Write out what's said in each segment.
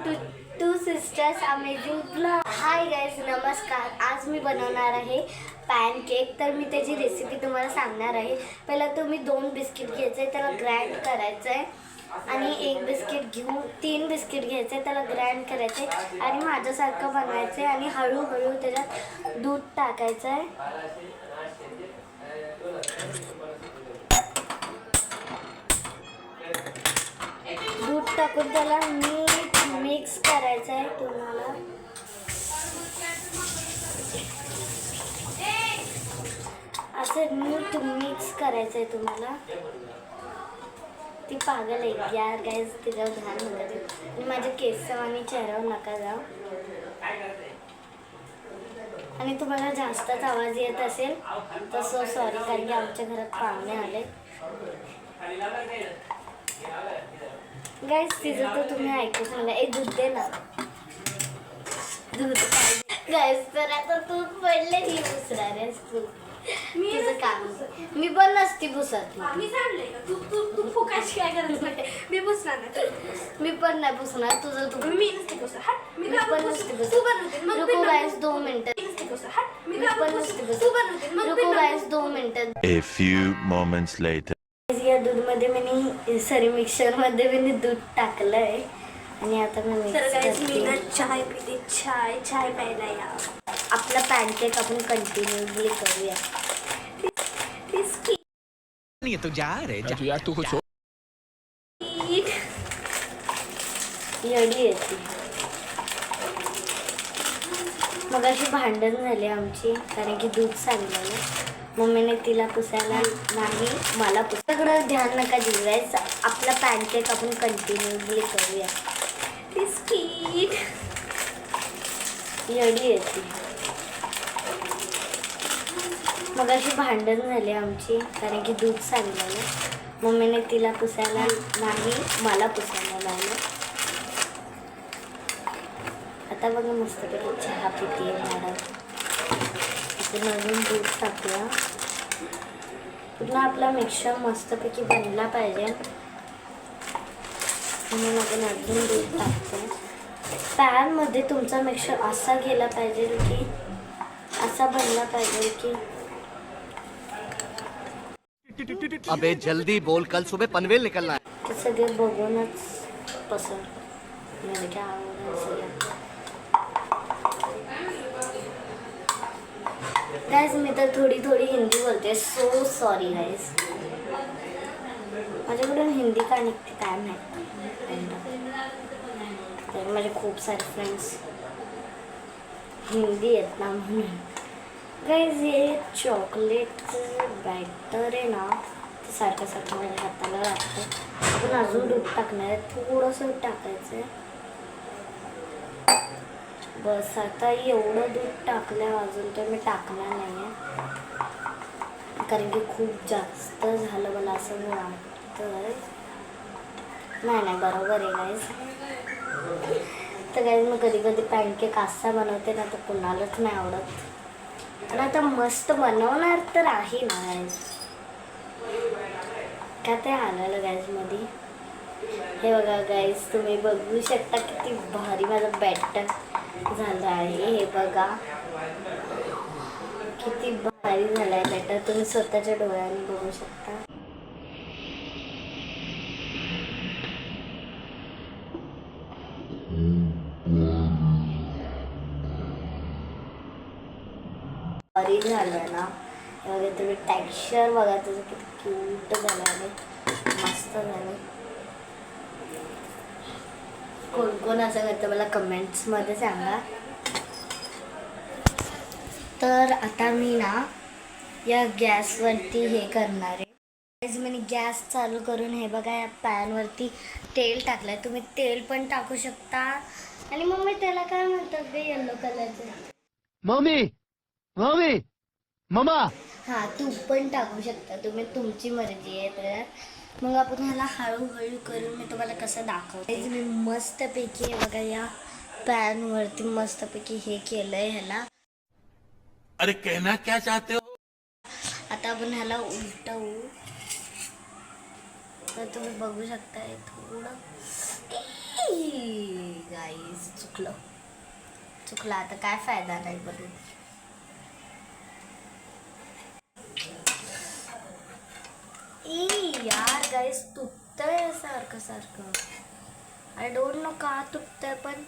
To two sisters amazing blog. Hi guys, नमस्कार. आज मी बनवणार आहे पॅनकेक. तर मी त्याची रेसिपी तुम्हाला सांगणार आहे. पहिला तुम्ही 2 बिस्किट घ्यायचे आहे, त्याला ग्राइंड करायचं आहे. आणि 1 बिस्किट घेऊन 3 बिस्किट घ्यायचे, त्याला ग्राइंड करायचे आणि माझ्यासारखं बनवायचं आहे. आणि हळूहळू त्याच्यात दूध टाकायचं आहे. दूध टाकून त्याला नीट मिक्स करायचं आहे. तुम्हाला असं नीट मिक्स करायचं आहे. तुम्हाला ती पागल आहे यार गाईज, तिच्यावर ध्यान नका देऊ आणि माझ्या केसं आणि चेहऱ्यावर नका जाऊ. आणि तुम्हाला जास्तच आवाज येत असेल तर सॉरी, कारण की आमच्या घरात पाहुणे आले. गाईज तिचं तर तुम्ही ऐकूच मला. एक दूध दे ना, दूध पाहिजे. गाईज तर आता तू पडले ही पुसणार आहेस तू. तुझं काम मी पण नसती पुसत. मी सांगले का तू फुकायची काय गरज नाही. मी पुसणार नाही. मी पण नाही पुसणार तुझं. तू मी नसते पुसत. हट. मी पण नसते पुसत. तू बनवते मग रुको गाईज 2 मिनिटं. मी नसते पुसत. हट. मी पण नसते पुसत. तू बनवते मग रुको गाईज 2 मिनिटं. A few moments later. या दूधमध्ये मी मिक्सरमध्ये मी दूध टाकलं आहे आणि आता मी तर गाईस मी ना मिक्स चाय पिते. चाय प्यायला या. आपला पॅनकेक आपण कंटिन्यूअसली करूया. ये तो जा रे जा यार तू कुछ येडी येते. मग अशी भांडण झाली आमची, कारण की दूध सांगलेलं. मम्मीने तिला पुसायला नाही, मला पुसाकडं ध्यान नका दिवायचं. आपला पॅनकेक आपण कंटिन्यूअसली करूया. बिस्किट येडी येते. मग अशी भांडण झाली आमची, कारण की दूध सांगलेलं. मम्मीने तिला पुसायला नाही, मला पुसायला लावलं. आता बघा मस्तपैकी चहा पिते मॅडम. इथे नवीन दूध टाकूया. पुन्हा आपला मिक्सर मस्तपैकी बनला पाहिजे म्हणून आपण अजून दूध टाकतो. पॅनमध्ये तुमचा मिक्सर असा गेला पाहिजे की असा बनला पाहिजे की. अबे जल्दी बोल, कल सुबह पनवेल निकलना है. ते सगळे बघूनच पसंत म्हणजे काय आवडत. गाईज मी तर थोडी हिंदी बोलते. So sorry guys. माझ्याकडून हिंदी का निघते काय माहिती. तर माझे खूप सारे फ्रेंड्स हिंदी आहेत ना म्हणून. गाईज हे चॉकलेटचं बॅटर आहे ना, ते सारखं माझ्या हाताला लागतं. आपण अजून दूध टाकणार आहे, थोडंसं टाकायचं आहे बस. आता एवढं दूध टाकलं, अजून तर मी टाकणार नाही आहे कारण की खूप जास्त झालं मला असं वाटतं. नाही बरोबर आहे गाईज. तर गाईज मग कधी कधी पॅनकेक असा बनवते ना, तर कुणालाच नाही आवडत. आणि आता मस्त बनवणार तर आहे ना गाईज. काय ते आलेलं गाईजमध्ये. हे बघा गाईज, तुम्ही बघू शकता किती भारी माझं बॅटर झालं आहे. हे बघा किती भारी झालं आहे बॅटर. तुम्ही स्वतःच्या डोळ्यांनी बघू शकता. भारी झालं ना. हे बघा तुम्ही टेक्स्चर बघा त्याचं किती क्यूट झालं आहे, मस्त झालं. कोण असं करतं मला कमेंट्समध्ये सांगा. तर आता मी ना या गॅसवरती हे करणार आहे. मी गॅस चालू करून हे बघा या पॅनवरती तेल टाकलं आहे. तुम्ही तेल पण टाकू शकता. आणि मम्मी त्याला काय म्हणतात ते येलो कलरचं. Mummy mummy mamma. हां, तूप पण टाकू शकता तुम्ही, तुमची मर्जी आहे. तर मग आपण ह्याला हळूहळू करून मी तुम्हाला कसं दाखवते. मी मस्तपैकी हे बघा या पॅनवरती मस्तपैकी हे केलं आहे ह्याला. अरे कहना क्या चाहते हो. आता आपण ह्याला उलटवू. तर तुम्ही बघू शकता थोडं गाईस चुकलं आता काय फायदा नाही बनून. यार गाईस तुटतंय सारखं सारखं. आय डोंट नो का तुटतंय, पण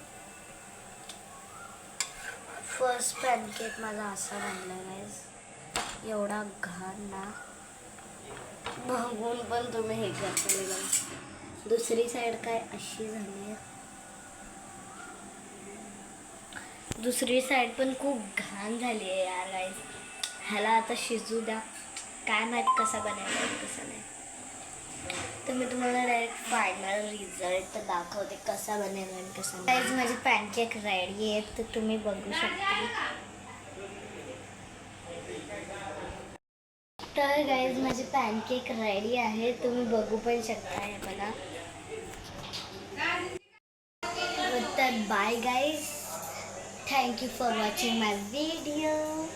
फर्स्ट पॅनकेक माझा असा बनला गाईस. एवढा घाण ना, बघून पण तुम्ही हे करता बघा. दुसरी साईड काय अशी झाली आहे. दुसरी साईड पण खूप घाण झाली आहे यार गाईस. ह्याला आता शिजू द्या, काय माहीत कसा बनायला कसं नाही. तर मी तुम्हाला डायरेक्ट फायनल रिझल्ट दाखवते कसा बनेल आणि कसा नाही. गाईज माझे पॅनकेक रेडी आहेत, तर तुम्ही बघू शकता. तर गाईज माझे पॅनकेक रेडी आहे, तुम्ही बघू पण शकता. हे बघा. तर bye guys, thank you for watching my video.